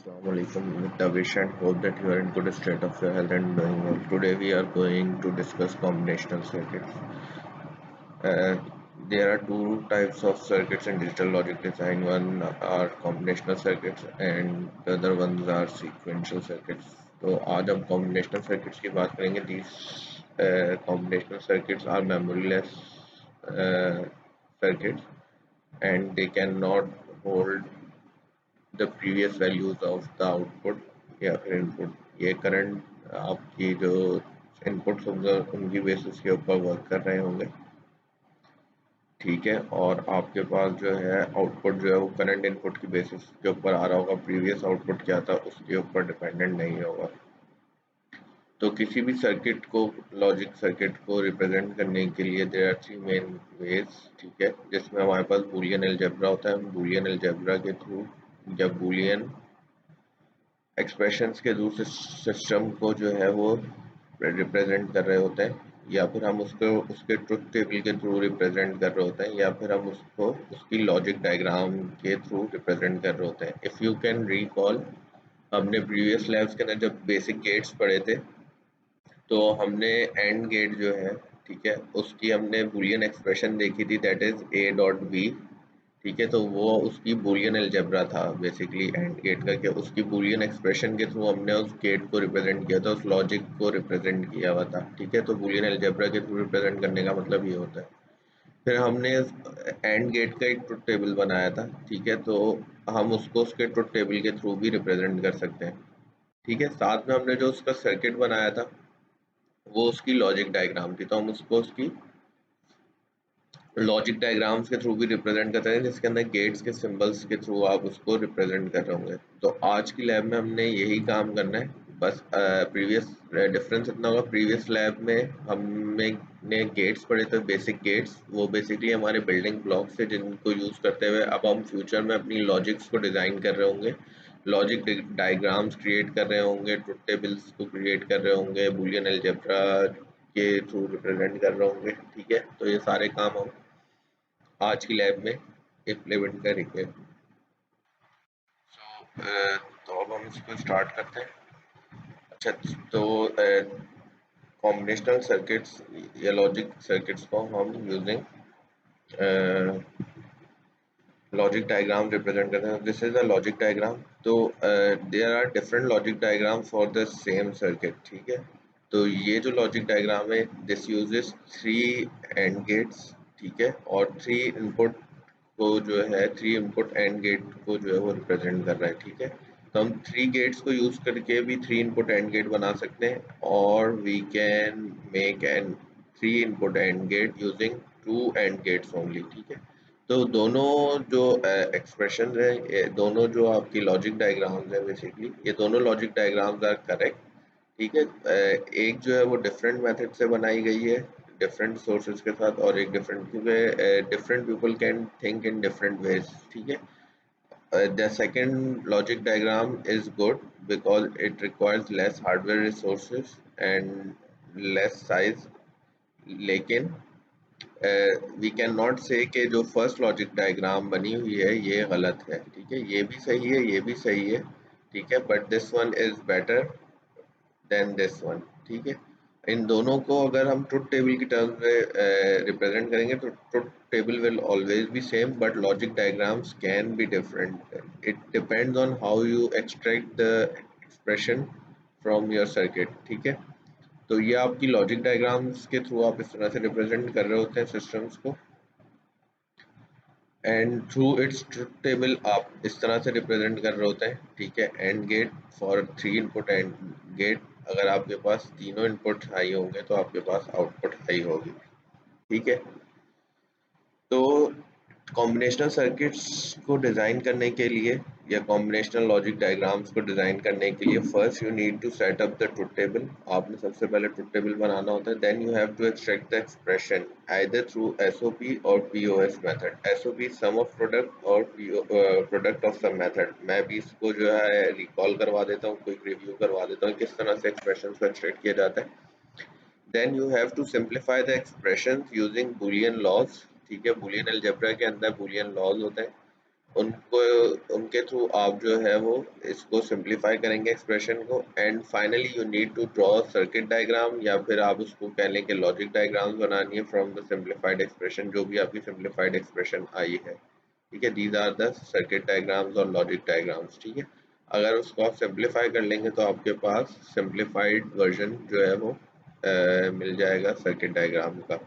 Assalamualaikum, Tavish, and hope that you are in good state of your health and doing well. Today we are going to discuss combinational circuits. Uh, there are two types of circuits in digital logic design. One are combinational circuits and the other ones are sequential circuits. तो आज हम combinational circuits की बात करेंगे. These combinational circuits are memoryless uh, circuits and they cannot hold the previous values of the output या फिर input. ये current आपकी जो इनपुट्स होंगे उनकी बेसिस के ऊपर वर्क कर रहे होंगे, ठीक है. और आपके पास जो है आउटपुट जो है वो करंट इनपुट की बेसिस के ऊपर आ रहा होगा, प्रीवियस आउटपुट क्या था उसके ऊपर डिपेंडेंट नहीं होगा. तो किसी भी सर्किट को, लॉजिक सर्किट को रिप्रेजेंट करने के लिए there are three main ways, ठीक है, जिसमें हमारे पास बूलियन अलजेब्रा होता है. बूलियन अलजेब्रा के थ्रू या बूलियन एक्सप्रेशंस के थ्रू सिस्टम को जो है वो रिप्रेजेंट कर रहे होते हैं, या फिर हम उसको उसके ट्रुथ टेबल के थ्रू रिप्रेजेंट कर रहे होते हैं, या फिर हम उसको उसकी लॉजिक डायग्राम के थ्रू रिप्रेजेंट कर रहे होते हैं. इफ़ यू कैन रिकॉल, हमने प्रीवियस लैब्स के अंदर जब बेसिक गेट्स पढ़े थे तो हमने एंड गेट जो है, ठीक है, उसकी हमने बूलियन एक्सप्रेशन देखी थी, that is A dot B, ठीक है. तो वो उसकी बूलियन अलजेब्रा था बेसिकली एंड गेट का, कि उसकी बूलियन एक्सप्रेशन के थ्रू हमने उस गेट को रिप्रेजेंट किया था, उस लॉजिक को रिप्रेजेंट किया हुआ था, ठीक है. तो बूलियन अलजेब्रा के थ्रू रिप्रेजेंट करने का मतलब ये होता है. फिर हमने एंड गेट का एक ट्रुथ टेबल बनाया था, ठीक है, तो हम उसको उसके ट्रुथ टेबल के थ्रू भी रिप्रेजेंट कर सकते हैं, ठीक है. साथ में हमने जो उसका सर्किट बनाया था वो उसकी लॉजिक डायग्राम थी, तो हम उसको उसकी लॉजिक डायग्राम्स के थ्रू भी रिप्रेजेंट करते हैं, जिसके अंदर गेट्स के सिंबल्स के थ्रू आप उसको रिप्रेजेंट कर रहे होंगे. तो आज की लैब में हमने यही काम करना है. बस प्रीवियस डिफरेंस इतना होगा, प्रीवियस लैब में हमने गेट्स पढ़े थे, बेसिक गेट्स, वो बेसिकली हमारे बिल्डिंग ब्लॉक्स है जिनको यूज करते हुए अब हम फ्यूचर में अपनी लॉजिक्स को डिजाइन कर रहे होंगे, लॉजिक डायग्राम्स क्रिएट कर रहे होंगे, ट्रुथ टेबल्स को क्रिएट कर रहे होंगे, बूलियन अलजेब्रा के थ्रू रिप्रेजेंट कर रहे होंगे, ठीक है. तो ये सारे काम हम आज की लैब में इम्प्लीमेंट करेंगे. तो अब हम इसको स्टार्ट करते हैं. अच्छा, तो कॉम्बिनेशनल सर्किट्स या लॉजिक सर्किट्स को हम यूजिंग लॉजिक डायग्राम रिप्रेजेंट करते हैं. This is a logic diagram. तो there are different logic diagram for the same circuit, ठीक है. तो ये जो लॉजिक डायग्राम है, this uses three AND gates, ठीक है, और थ्री इनपुट को जो है, थ्री इनपुट एंड गेट को जो है वो रिप्रेजेंट कर रहा है, ठीक है. तो हम थ्री गेट्स को यूज करके भी थ्री इनपुट एंड गेट बना सकते हैं, और we can make an three input and gate using two and gates only, ठीक है. तो दोनों जो एक्सप्रेशन है, दोनों जो आपकी लॉजिक डायग्राम्स है, बेसिकली ये दोनों लॉजिक डायग्राम्स आर करेक्ट, ठीक है. एक जो है वो डिफरेंट मेथड से बनाई गई है, डिफरेंट सोर्सेज के साथ, और एक डिफरेंट, क्योंकि different people can think in different ways, ठीक है. The second logic diagram is good because it requires less hardware resources and less size. लेकिन वी कैन नॉट से कि जो फर्स्ट लॉजिक डायग्राम बनी हुई है ये गलत है, ठीक है. ये भी सही है, ये भी सही है, ठीक है, but this one is better than this one, ठीक है. इन दोनों को अगर हम ट्रुथ टेबल की टर्म्स में रिप्रेजेंट करेंगे तो truth table will always be same, but logic diagrams can be different. It depends on how you extract the expression from your circuit, ठीक है. तो ये आपकी लॉजिक डायग्राम्स के थ्रू आप इस तरह से रिप्रेजेंट कर रहे होते हैं सिस्टम्स को, and through it's truth table आप इस तरह से रिप्रेजेंट कर रहे होते हैं, ठीक है. And gate for three input and gate, अगर आपके पास तीनों इनपुट हाई होंगे तो आपके पास आउटपुट हाई होगी, ठीक है. तो कॉम्बिनेशनल सर्किट्स को डिज़ाइन करने के लिए या कॉम्बिनेशनल लॉजिक डायग्राम्स को डिज़ाइन करने के लिए first you need to set up the truth table. आपने सबसे पहले ट्रुथ टेबल बनाना होता है. Then you have to extract the expression either through SOP और POS method. SOP sum of product और प्रोडक्ट ऑफ सम मेथड. मैं भी इसको जो है रिकॉल करवा देता हूँ, क्विक रिव्यू करवा देता हूँ किस तरह से एक्सप्रेशन को एक्सट्रैक्ट किया जाता है. Then you have to simplify the expression using Boolean laws, ठीक है. बूलियन अलजेब्रा के अंदर बूलियन लॉज होते हैं, उनको उनके थ्रू आप जो है वो इसको सिंप्लीफाई करेंगे एक्सप्रेशन को, and finally you need to draw circuit diagram, या फिर आप उसको कह लें कि लॉजिक डायग्राम्स बनानी है फ्रॉम द सिंप्लीफाइड एक्सप्रेशन, जो भी आपकी सिंप्लीफाइड एक्सप्रेशन आई है। ठीक है, these are the circuit diagrams और लॉजिक डायग्राम्स। ठीक है, अगर उसको आप सिंप्लीफाई कर लेंगे तो आपके पास सिंप्लीफाइड वर्जन जो है वो मिल जाएगा सर्किट डायग्राम का।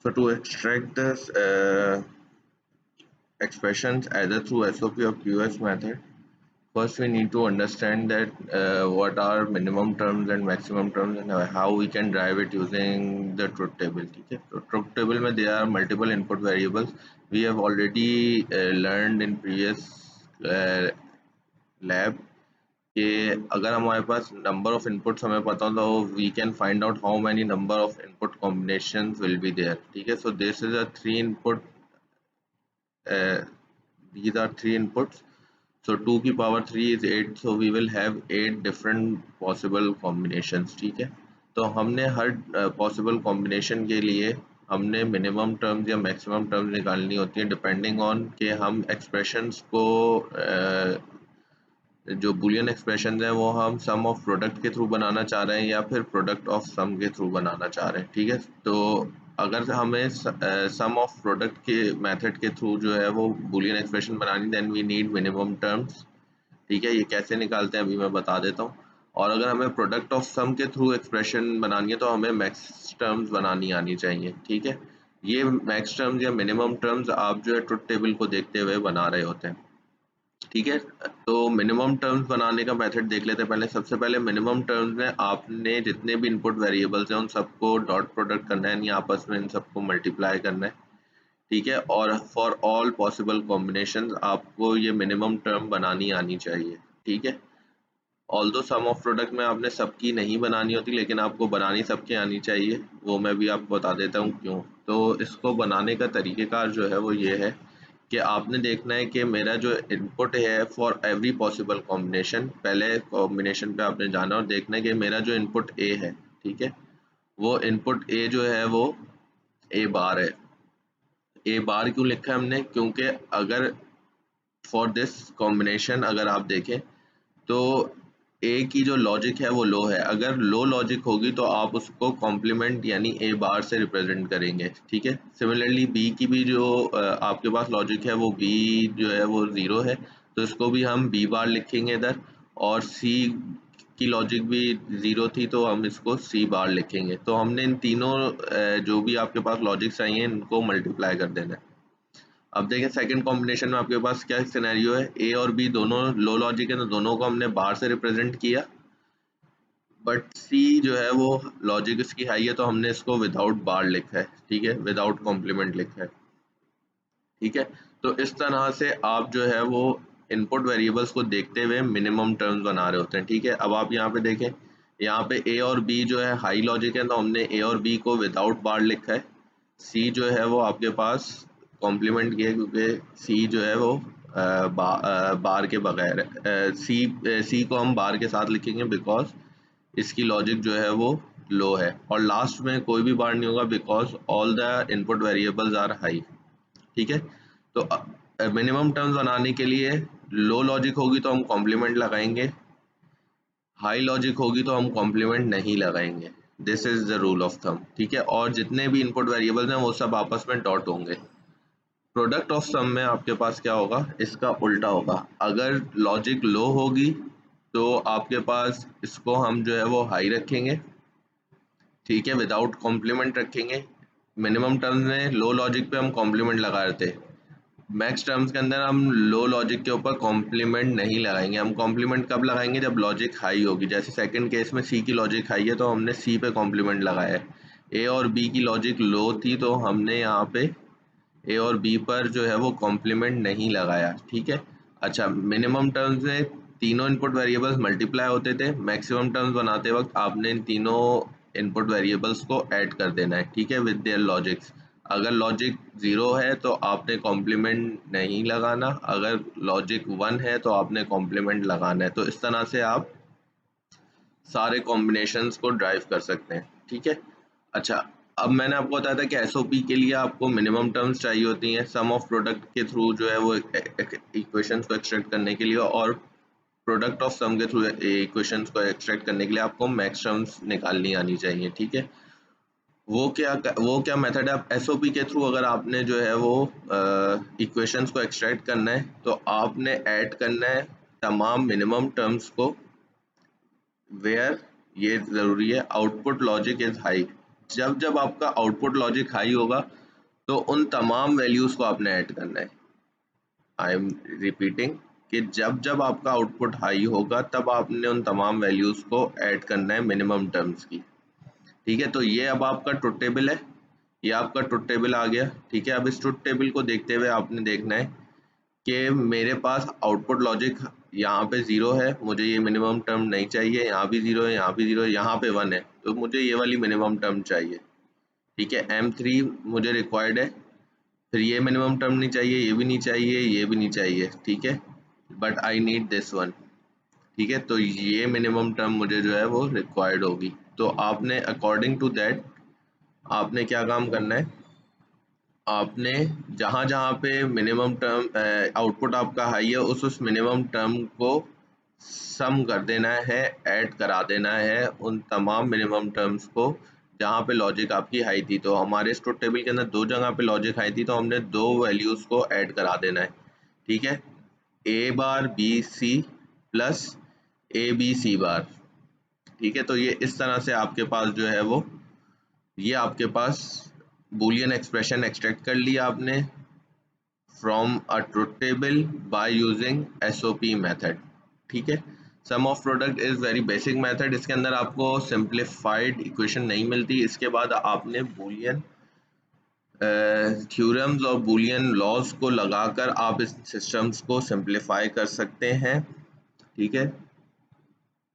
So to extract this expressions either through SOP or QS method, first we need to understand that what are minimum terms and maximum terms, and how we can drive it using the truth table. ठीक है, तो truth table में there are multiple input variables. We have already learned in previous lab कि अगर हमारे पास number of inputs हमें पता हो तो we can find out how many number of input combinations will be there. ठीक है, so this is a 3 input, these are 3 inputs, so 2 की power 3 is 8, so we will have 8 different possible combinations. ठीक है, तो हमने हर possible combination के लिए हमने minimum terms या maximum terms निकालनी होती है डिपेंडिंग ऑन कि हम expressions को जो बुलियन एक्सप्रेशन है वो हम सम ऑफ प्रोडक्ट के थ्रू बनाना चाह रहे हैं या फिर प्रोडक्ट ऑफ सम के थ्रू बनाना चाह रहे हैं। ठीक है, तो अगर हमें सम ऑफ प्रोडक्ट के मेथड के थ्रू जो है वो बुलियन एक्सप्रेशन बनानी, then we need minimum terms. ठीक है, ये कैसे निकालते हैं अभी मैं बता देता हूँ। और अगर हमें प्रोडक्ट ऑफ सम के थ्रू एक्सप्रेशन बनानी है तो हमें मैक्स टर्म्स बनानी आनी चाहिए। ठीक है, ये मैक्स टर्म्स या मिनिमम टर्म्स आप जो है ट्रुथ टेबल को देखते हुए बना रहे होते हैं। ठीक है, तो मिनिमम टर्म्स बनाने का मेथड देख लेते हैं पहले। सबसे पहले मिनिमम टर्म्स में आपने जितने भी इनपुट वेरिएबल्स हैं उन सबको डॉट प्रोडक्ट करना है, यानी आपस में इन सबको मल्टीप्लाई करना है। ठीक है, और फॉर ऑल पॉसिबल कॉम्बिनेशंस आपको ये मिनिमम टर्म बनानी आनी चाहिए। ठीक है, ऑल्दो सम ऑफ प्रोडक्ट में आपने सबकी नहीं बनानी होती, लेकिन आपको बनानी सबकी आनी चाहिए, वो मैं भी आपको बता देता हूँ क्यों। तो इसको बनाने का तरीक़ेकार जो है वो ये है कि आपने देखना है कि मेरा जो इनपुट है फॉर एवरी पॉसिबल कॉम्बिनेशन, पहले कॉम्बिनेशन पे आपने जाना और देखना है कि मेरा जो इनपुट ए है, ठीक है, वो इनपुट ए जो है वो ए बार है। ए बार क्यों लिखा है हमने, क्योंकि अगर फॉर दिस कॉम्बिनेशन अगर आप देखें तो ए की जो लॉजिक है वो लो है। अगर लो लॉजिक होगी तो आप उसको कॉम्प्लीमेंट यानी ए बार से रिप्रेजेंट करेंगे। ठीक है, सिमिलरली बी की भी जो आपके पास लॉजिक है वो बी जो है वो ज़ीरो है, तो इसको भी हम बी बार लिखेंगे इधर। और सी की लॉजिक भी ज़ीरो थी तो हम इसको सी बार लिखेंगे। तो हमने इन तीनों जो भी आपके पास लॉजिक्स आई हैं इनको मल्टीप्लाई कर देना है। अब देखें सेकंड कॉम्बिनेशन में आपके पास क्या सिनेरियो है, ए और बी दोनों लो लॉजिक है तो दोनों को हमने बाहर से रिप्रेजेंट किया, बट सी जो है वो लॉजिक इसकी हाई है तो हमने इसको विदाउट बार लिखा है। ठीक है, विदाउट कॉम्प्लीमेंट लिखा है। ठीक है, तो इस तरह से आप जो है वो इनपुट वेरिएबल्स को देखते हुए मिनिमम टर्म्स बना रहे होते हैं। ठीक है, अब आप यहाँ पे देखें, यहाँ पे ए और बी जो है हाई लॉजिक है तो हमने ए और बी को विदाउट बार लिखा है। सी जो है वो आपके पास कॉम्प्लीमेंट किया क्योंकि सी जो है वो बार के बगैर सी को हम बार के साथ लिखेंगे बिकॉज इसकी लॉजिक जो है वो लो है। और लास्ट में कोई भी बार नहीं होगा because all the input variables are high. ठीक है, तो मिनिमम टर्म्स बनाने के लिए लो लॉजिक होगी तो हम कॉम्प्लीमेंट लगाएंगे, हाई लॉजिक होगी तो हम कॉम्प्लीमेंट नहीं लगाएंगे। This is the rule of thumb. ठीक है, और जितने भी इनपुट वेरिएबल्स हैं वो सब आपस में डॉट होंगे। प्रोडक्ट ऑफ सम में आपके पास क्या होगा, इसका उल्टा होगा। अगर लॉजिक लो होगी तो आपके पास इसको हम जो है वो हाई रखेंगे। ठीक है, विदाउट कॉम्प्लीमेंट रखेंगे। मिनिमम टर्म्स में लो लॉजिक पे हम कॉम्प्लीमेंट लगा रहे थे, मैक्स टर्म्स के अंदर हम लो लॉजिक के ऊपर कॉम्प्लीमेंट नहीं लगाएंगे। हम कॉम्प्लीमेंट कब लगाएंगे, जब लॉजिक हाई होगी। जैसे सेकंड केस में सी की लॉजिक हाई है तो हमने सी पे कॉम्प्लीमेंट लगाया है। ए और बी की लॉजिक लो थी तो हमने यहाँ पे ए और बी पर जो है वो कॉम्प्लीमेंट नहीं लगाया। ठीक है, अच्छा, मिनिमम टर्म्स में तीनों इनपुट वेरिएबल्स मल्टीप्लाई होते थे, मैक्सिमम टर्म्स बनाते वक्त आपने इन तीनों इनपुट वेरिएबल्स को ऐड कर देना है। ठीक है, विद देयर लॉजिक्स। अगर लॉजिक ज़ीरो है तो आपने कॉम्प्लीमेंट नहीं लगाना, अगर लॉजिक वन है तो आपने कॉम्प्लीमेंट लगाना है। तो इस तरह से आप सारे कॉम्बिनेशंस को ड्राइव कर सकते हैं। ठीक है, अच्छा, अब मैंने आपको बताया था कि एसओपी के लिए आपको मिनिमम टर्म्स चाहिए होती हैं सम ऑफ प्रोडक्ट के थ्रू जो है वो इक्वेशंस को एक्सट्रैक्ट करने के लिए, और प्रोडक्ट ऑफ सम के थ्रू इक्वेशंस को एक्सट्रैक्ट करने के लिए आपको मैक्स टर्म्स निकालनी आनी चाहिए, ठीक है। वो क्या मेथड है, आप एसओपी के थ्रू अगर आपने जो है वो इक्वेशंस को एक्सट्रैक्ट करना है तो आपने ऐड करना है तमाम मिनिमम टर्म्स को, वेयर, ये ज़रूरी है, आउटपुट लॉजिक इज़ हाई। जब जब आपका आउटपुट लॉजिक हाई होगा तो उन तमाम वैल्यूज़ को आपने ऐड करना है। आई एम रिपीटिंग कि जब जब आपका आउटपुट हाई होगा तब आपने उन तमाम वैल्यूज़ को ऐड करना है मिनिमम टर्म्स की, ठीक है। तो ये अब आपका ट्रुथ टेबल है, ये आपका ट्रुथ टेबल आ गया, ठीक है। अब इस ट्रुथ टेबल को देखते हुए आपने देखना है कि मेरे पास आउटपुट लॉजिक यहाँ पे 0 है, मुझे ये मिनिमम टर्म नहीं चाहिए, यहाँ भी 0 है, यहाँ भी 0 है, यहाँ पे 1 है, तो मुझे ये वाली मिनिमम टर्म चाहिए, ठीक है। M3 मुझे रिक्वायर्ड है, फिर ये मिनिमम टर्म नहीं चाहिए, ये भी नहीं चाहिए, ये भी नहीं चाहिए, ठीक है, but I need this one, ठीक है। तो ये मिनिमम टर्म मुझे जो है वो रिक्वायर्ड होगी। तो आपने अकॉर्डिंग टू दैट आपने क्या काम करना है, आपने जहाँ जहाँ पे मिनिमम टर्म आउटपुट आपका हाई है उस मिनिमम टर्म को सम कर देना है, ऐड करा देना है उन तमाम मिनिमम टर्म्स को जहाँ पे लॉजिक आपकी हाई थी। तो हमारे इस ट्रुथ टेबल के अंदर दो जगह पे लॉजिक हाई थी, तो हमने दो वैल्यूज़ को ऐड करा देना है, ठीक है। A bar B C plus A B C bar, ठीक है। तो ये इस तरह से आपके पास जो है वो, ये आपके पास बूलियन एक्सप्रेशन एक्सट्रैक्ट कर लिया आपने from a truth table by using SOP method, ठीक है। Sum of product is very basic method, इसके अंदर आपको सिंप्लीफाइड इक्वेशन नहीं मिलती। इसके बाद आपने बूलियन थ्योरम्स और बूलियन लॉज को लगाकर आप इस सिस्टम्स को सिंप्लीफाई कर सकते हैं, ठीक है।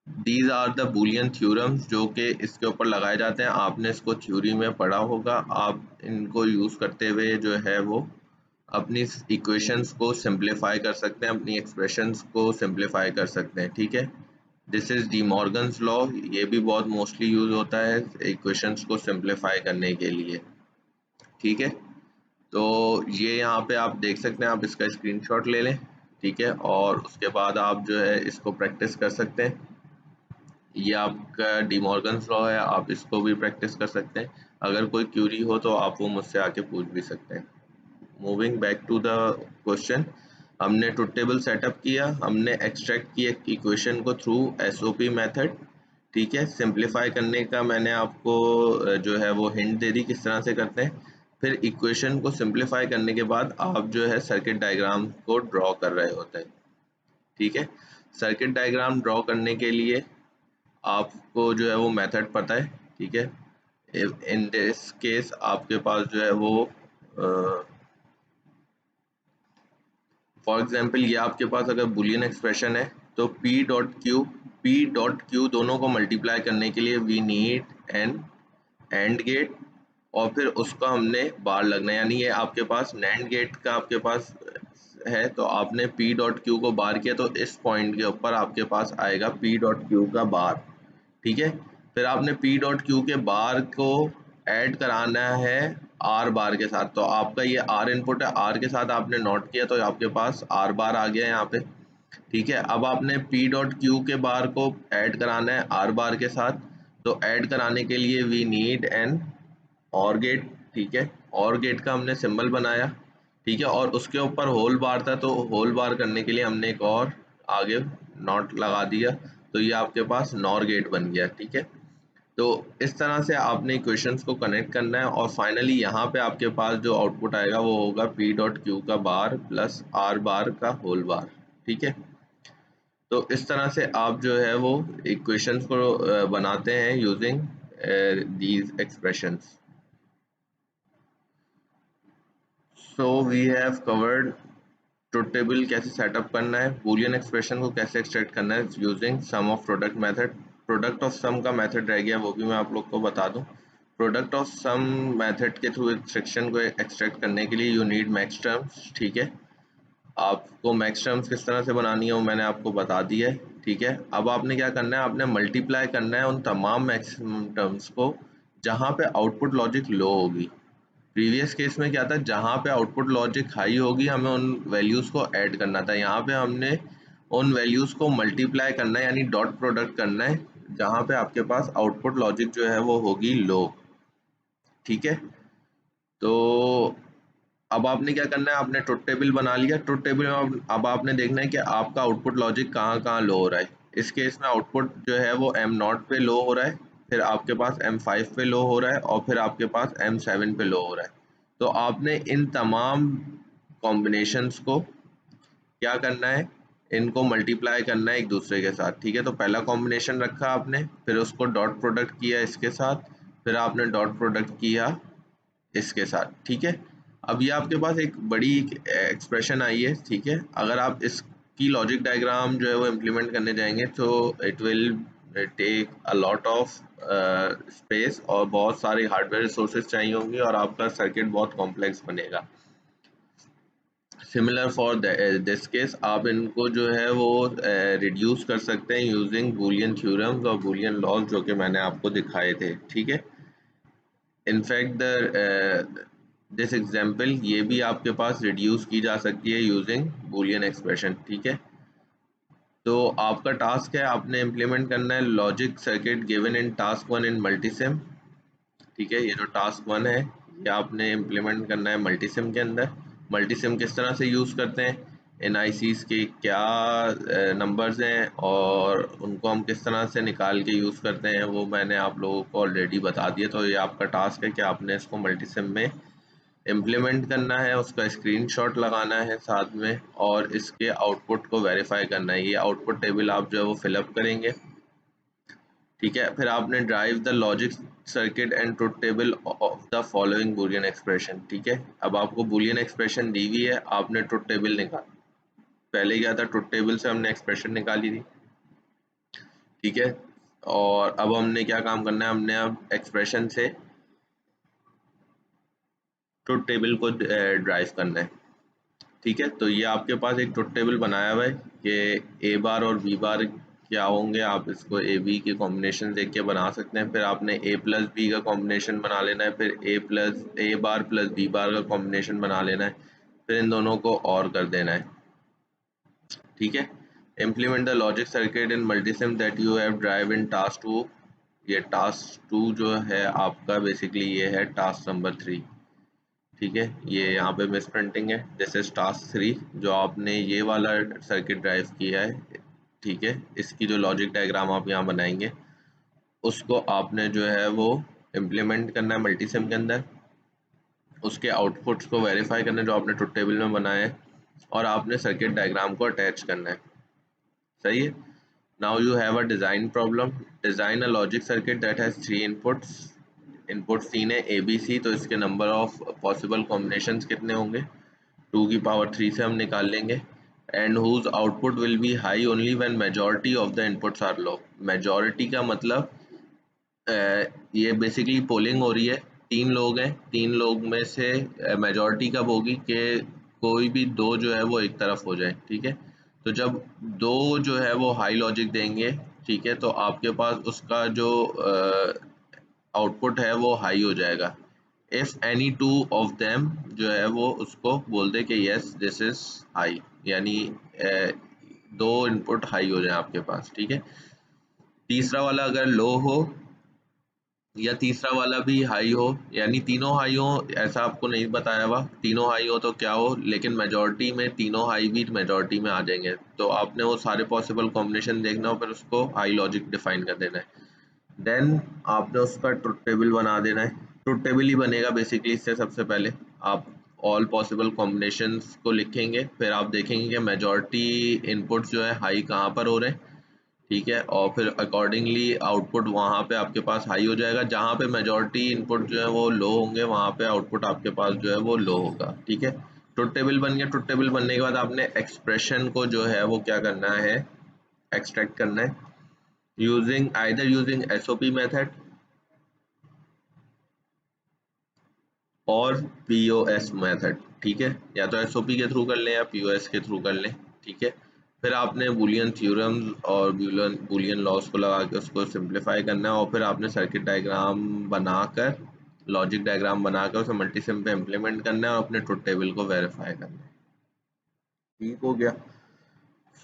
These are the Boolean theorems जो कि इसके ऊपर लगाए जाते हैं, आपने इसको थ्योरी में पढ़ा होगा। आप इनको यूज़ करते हुए जो है वो अपनी इक्वेशंस को सिंप्लीफाई कर सकते हैं, अपनी एक्सप्रेशंस को सिंप्लीफाई कर सकते हैं, ठीक है। This is D Morgan's law, ये भी बहुत मोस्टली यूज होता है इक्वेशंस को सिंप्लीफाई करने के लिए, ठीक है। तो ये यहाँ पे आप देख सकते हैं, आप इसका स्क्रीनशॉट ले लें, ठीक है, और उसके बाद आप जो है इसको प्रैक्टिस कर सकते हैं। ये आपका डी मॉर्गन्स लॉ है, आप इसको भी प्रैक्टिस कर सकते हैं। अगर कोई क्यूरी हो तो आप वो मुझसे आके पूछ भी सकते हैं। Moving back to the question, हमने ट्रुथ टेबल सेटअप किया, हमने एक्सट्रैक्ट किया इक्वेशन को थ्रू एसओपी मेथड, ठीक है। सिंप्लीफाई करने का मैंने आपको जो है वो हिंट दे दी किस तरह से करते हैं। फिर इक्वेशन को सिंप्लीफाई करने के बाद आप जो है सर्किट डायग्राम को ड्रॉ कर रहे होते हैं, ठीक है। सर्किट डायग्राम ड्रॉ करने के लिए आपको जो है वो मेथड पता है, ठीक है। इन दिस केस आपके पास जो है वो फॉर एग्जाम्पल ये आपके पास अगर बुलियन एक्सप्रेशन है तो P डॉट Q दोनों को मल्टीप्लाई करने के लिए we need an and gate, और फिर उसका हमने बार लगना है, यानी ये आपके पास नैंड गेट का आपके पास है, तो आपने P.Q को बार किया तो इस पॉइंट के ऊपर आपके पास आएगा P.Q का बार, ठीक है। फिर आपने P.Q के बार को ऐड कराना है R बार के साथ, तो आपका ये R इनपुट है, R के साथ आपने नोट किया तो आपके पास R बार आ गया यहाँ पे, ठीक है। अब आपने P.Q के बार को ऐड कराना है R बार के साथ, तो ऐड कराने के लिए वी नीड एन और गेट, ठीक है। और गेट का हमने सिंबल बनाया, ठीक है, और उसके ऊपर होल बार था तो होल बार करने के लिए हमने एक और आगे नॉट लगा दिया, तो ये आपके पास नॉर गेट बन गया, ठीक है। तो इस तरह से आपने इक्वेशंस को कनेक्ट करना है और फाइनली यहाँ पे आपके पास जो आउटपुट आएगा वो होगा P.Q का बार प्लस R बार का होल बार, ठीक है। तो इस तरह से आप जो है वो इक्वेशंस को बनाते हैं using these expressions. So we have covered truth table कैसे सेटअप करना है, बूलियन एक्सप्रेशन को कैसे एक्सट्रैक्ट करना है using sum of product method. Product of sum का मेथड रह गया, वो भी मैं आप लोग को बता दूं। प्रोडक्ट ऑफ सम मेथड के थ्रू एक्सट्रैक्शन को एक्सट्रैक्ट करने के लिए यू नीड मैक्स टर्म्स, ठीक है। आपको मैक्स टर्म्स किस तरह से बनानी है वो मैंने आपको बता दिया है, ठीक है। अब आपने क्या करना है, आपने मल्टीप्लाई करना है उन तमाम मैक्सिमम टर्म्स को जहाँ पे आउटपुट लॉजिक लो होगी। प्रीवियस केस में क्या था, जहाँ पे आउटपुट लॉजिक हाई होगी हमें उन वैल्यूज को ऐड करना था, यहाँ पे हमने उन वैल्यूज को मल्टीप्लाई करना है यानी डॉट प्रोडक्ट करना है जहाँ पे आपके पास आउटपुट लॉजिक जो है वो होगी लो। ठीक है, तो अब आपने क्या करना है, आपने ट्रुथ टेबल बना लिया। ट्रुथ टेबल में अब आपने देखना है कि आपका आउटपुट लॉजिक कहाँ कहाँ लो हो रहा है। इस केस में आउटपुट जो है वो M0 पे लो हो रहा है, फिर आपके पास M5 पे लो हो रहा है और फिर आपके पास M7 पे लो हो रहा है। तो आपने इन तमाम कॉम्बिनेशंस को क्या करना है, इनको मल्टीप्लाई करना है एक दूसरे के साथ। ठीक है, तो पहला कॉम्बिनेशन रखा आपने, फिर उसको डॉट प्रोडक्ट किया इसके साथ, फिर आपने डॉट प्रोडक्ट किया इसके साथ। ठीक है, अब ये आपके पास एक बड़ी एक्सप्रेशन आई है। ठीक है, अगर आप इसकी लॉजिक डायग्राम जो है वो इम्प्लीमेंट करने जाएंगे तो it will take a lot of space और बहुत सारे हार्डवेयर रिसोर्सेज चाहिए होंगे और आपका सर्किट बहुत कॉम्प्लेक्स बनेगा। सिमिलर फॉर दिस केस आप इनको जो है वो रिड्यूस कर सकते हैं यूजिंग बूलियन थ्योरम्स और बूलियन लॉज जो कि मैंने आपको दिखाए थे। ठीक है, इनफैक्ट द दिस एग्जाम्पल ये भी आपके पास रिड्यूस की जा सकती है यूजिंग बूलियन एक्सप्रेशन। ठीक है, तो आपका टास्क है, आपने इम्प्लीमेंट करना है logic circuit given in task one in Multisim. ठीक है, ये जो टास्क वन है ये आपने इम्प्लीमेंट करना है मल्टीसिम के अंदर। मल्टीसिम किस तरह से यूज़ करते हैं, इन आईसीज के क्या नंबर्स हैं और उनको हम किस तरह से निकाल के यूज़ करते हैं वो मैंने आप लोगों को ऑलरेडी बता दिया। तो ये आपका टास्क है कि आपने इसको मल्टीसिम में इम्प्लीमेंट करना है, उसका स्क्रीनशॉट लगाना है साथ में और इसके आउटपुट को वेरीफाई करना है। ये आउटपुट टेबल आप जो है वो फिलअप करेंगे। ठीक है, फिर आपने drive the logic circuit and truth table of the following Boolean expression. ठीक है, अब आपको बूलियन एक्सप्रेशन दी हुई है, आपने ट्रुथ टेबल निकाल, पहले क्या था ट्रुथ टेबल से हमने एक्सप्रेशन निकाली थी। ठीक है, और अब हमने क्या काम करना है, हमने अब एक्सप्रेशन से ट्रुथ टेबल को ड्राइव करना है। ठीक है, तो ये आपके पास एक ट्रुथ टेबल बनाया हुआ है कि ए बार और बी बार क्या होंगे। आप इसको ए बी के कॉम्बिनेशन देख के बना सकते हैं। फिर आपने ए प्लस बी का कॉम्बिनेशन बना लेना है, फिर ए बार प्लस बी बार का कॉम्बिनेशन बना लेना है, फिर इन दोनों को और कर देना है। ठीक है, implement the logic circuit in Multisim that you have drive in task two. ये टास्क टू जो है आपका बेसिकली ये है टास्क नंबर 3। ठीक है, ये यहाँ पे मिस प्रिंटिंग है, दिस इज टास्क 3 जो आपने ये वाला सर्किट ड्राइव किया है। ठीक है, इसकी जो लॉजिक डायग्राम आप यहाँ बनाएंगे उसको आपने जो है वो इम्प्लीमेंट करना है मल्टीसिम के अंदर, उसके आउटपुट्स को वेरीफाई करना है जो आपने ट्रुथ टेबल में बनाया है और आपने सर्किट डायग्राम को अटैच करना है। सही है, now you have a design problem, design a logic circuit that has 3 inputs. Inputs 3 है ए बी सी, तो इसके नंबर ऑफ पॉसिबल कॉम्बिनेशंस कितने होंगे, 2 की पावर 3 से हम निकाल लेंगे। And whose output will be high only when majority of the inputs are low. Majority का मतलब ये बेसिकली पोलिंग हो रही है, 3 लोग हैं, 3 लोग में से मेजॉरिटी कब होगी कि कोई भी 2 जो है वो एक तरफ हो जाए। ठीक है, तो जब 2 जो है वो हाई लॉजिक देंगे, ठीक है, तो आपके पास उसका जो आउटपुट है वो हाई हो जाएगा। If any two of them जो है वो उसको बोल दे कि यस दिस इज हाई, यानी 2 इनपुट हाई हो जाए आपके पास। ठीक है, तीसरा वाला अगर लो हो या तीसरा वाला भी हाई हो, यानी तीनों हाई हो, ऐसा आपको नहीं बताया हुआ तीनों हाई हो तो क्या हो, लेकिन मेजॉरिटी में तीनों हाई भी मेजॉरिटी में आ जाएंगे, तो आपने वो सारे पॉसिबल कॉम्बिनेशन देखना हो, फिर उसको हाई लॉजिक डिफाइन कर देना है। देन आपने उसका ट्रुथ टेबल बना देना है। ट्रुथ टेबल ही बनेगा बेसिकली इससे। सबसे पहले आप ऑल पॉसिबल कॉम्बिनेशंस को लिखेंगे, फिर आप देखेंगे कि मेजॉरिटी इनपुट्स जो है हाई कहाँ पर हो रहे हैं। ठीक है, और फिर अकॉर्डिंगली आउटपुट वहाँ पे आपके पास हाई हो जाएगा, जहाँ पे मेजॉरिटी इनपुट जो है वो लो होंगे वहाँ पे आउटपुट आपके पास जो है वो लो होगा। ठीक है, ट्रुथ टेबल बन गया। ट्रुथ टेबल बनने के बाद आपने एक्सप्रेशन को जो है वो क्या करना है, एक्सट्रैक्ट करना है using either using SOP method और पीओएस मेथड। ठीक है, या तो एसओपी के थ्रू कर लें या पीओएस के थ्रू कर लें। ठीक है, फिर आपने बूलियन थ्योरम्स और बूलियन लॉस को लगा के उसको सिंप्लीफाई करना है, और फिर आपने सर्किट डायग्राम बनाकर, लॉजिक डायग्राम बनाकर उसे मल्टीसिम पे इम्प्लीमेंट करना है और अपने ट्रुथ टेबल को वेरीफाई करना है। ठीक हो गया।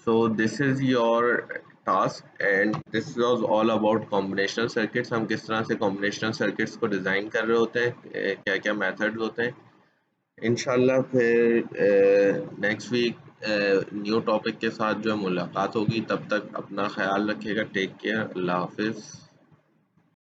So this is your task and this was all about combinational circuits. हम किस तरह से कॉम्बिनेशनल सर्किट्स को डिज़ाइन कर रहे होते हैं, क्या क्या मेथड्स होते हैं। इंशाल्लाह फिर नेक्स्ट वीक न्यू टॉपिक के साथ जो है मुलाकात होगी। तब तक अपना ख्याल रखिएगा। Take care. अल्लाह हाफिज़।